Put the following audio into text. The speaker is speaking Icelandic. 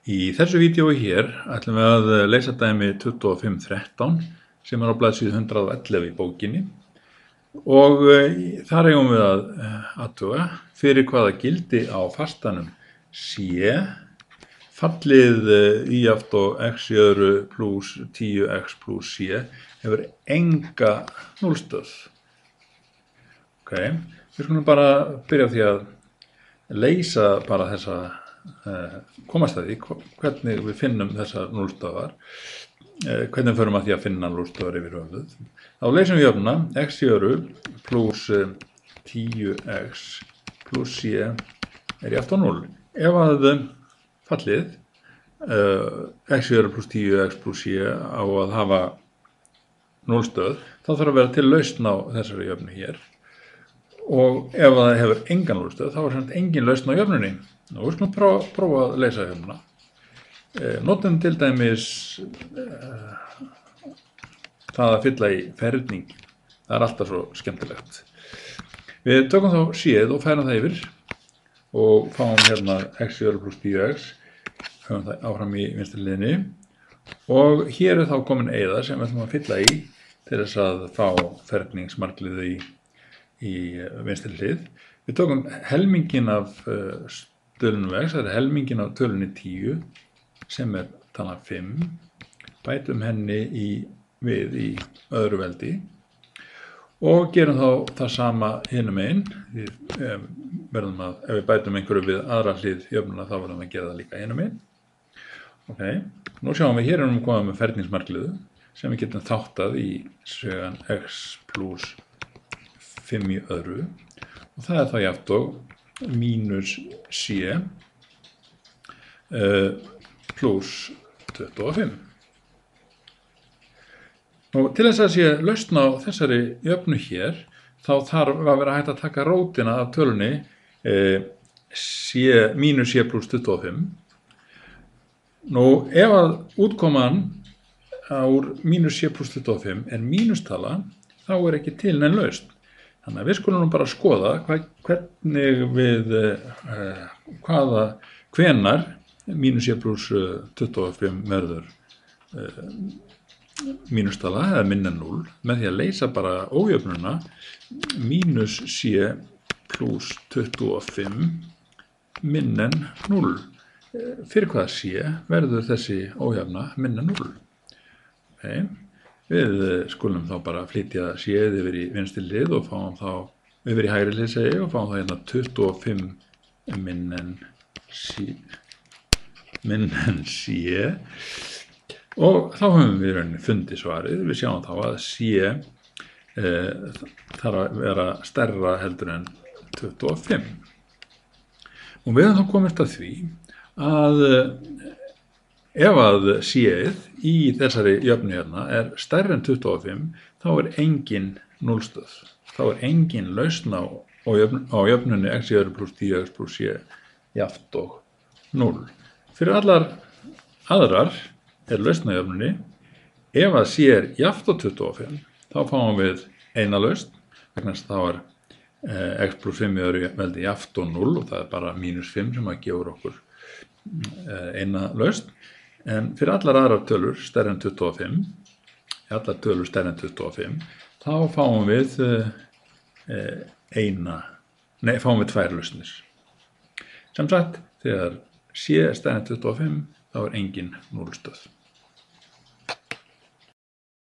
Í þessu vídeói hér ætlum við að leysa dæmi 2513 sem á blaðsíðu 111 í bókinni og þar eigum við að athuga fyrir hvaða gildi á fastanum sé fallið y aft og x í öðru pluss 10x pluss c hefur enga núllstöð. Við skulum bara byrja á því að leysa bara þessa komast að því hvernig við finnum þessar núllstöðvar, hvernig förum að því að finna núllstöðvar yfir höfuð. Þá leysum við jöfnuna x í öðru pluss 10x pluss c er jafnt á 0. Ef að fallið x í öðru pluss 10x pluss c á að hafa núllstöð, þá þarf að vera til lausn á þessari jöfnu hér. Og ef það hefur engan núllstöð, þá er samt engin lausn á jöfnunni. Nú, við skulum prófa að leysa jöfnuna. Notum til dæmis það að fylla í ferning. Það er alltaf svo skemmtilegt. Við tökum þá c-ið og færum það yfir og fáum hérna x í öðru pluss 10x. Höfum það áfram í vinstri hliðinni. Og hér er þá komin eyða sem við ætlum að fylla í til þess að fá ferningsmarkliði í vinstri hlið. Við tökum helmingin af tölunum x, það er helmingin af tölunni 10 sem er talan 5, bætum henni við í öðru veldi og gerum þá það sama hinum megin. Ef við bætum einhverju við aðra hlið jöfnuna þá verðum við að gera það líka hinum megin. Nú sjáum við hér erum við komið með ferningsmarkliðu sem við getum þáttað í svegan x pluss 5 í öðru og það er þá jafnt og mínus c pluss 25. Nú, til þess að sé lausn á þessari jöfnu hér, þá þarf að vera hægt að taka rótina af tölunni mínus c pluss 25. Nú, ef að útkoman úr mínus c pluss 25 er mínustala, þá er ekki til nein lausn. Þannig að við skulum bara skoða hvenar mínus c pluss 25 verður mínustala eða minna 0 með því að leysa bara ójöfnuna mínus c pluss 25 minna 0. Fyrir hvaða c verður þessi ójöfna minna 0. Við skulum þá bara flytja c-ið yfir í vinstri hlið og fáum þá yfir í hægri hlið segi og fáum þá hérna 25 minna c og þá höfum við rauninni fundið svarið. Við sjáum þá að c þarf að vera stærra heldur en 25. Og við höfum þá komist að því að ef að c-ið í þessari jöfnu hérna er stærri en 25, þá er engin núllstöð. Þá er engin lausn á jöfnunni x í öðru pluss 10x pluss c jafnt og 0. Fyrir allar aðrar er lausn á jöfnunni. Ef að c er jafnt á 25, þá fáum við eina lausn, vegna þess að þá er x pluss 5 í öðru veldi jafnt og 0 og það er bara mínus 5 sem að gefur okkur eina lausn. En fyrir allar aðrar tölur stærri en 25, allar tölur stærri en 25, þá fáum við fáum við tvær lausnir. Sem sagt, þegar c er stærri en 25, þá er engin núllstöð.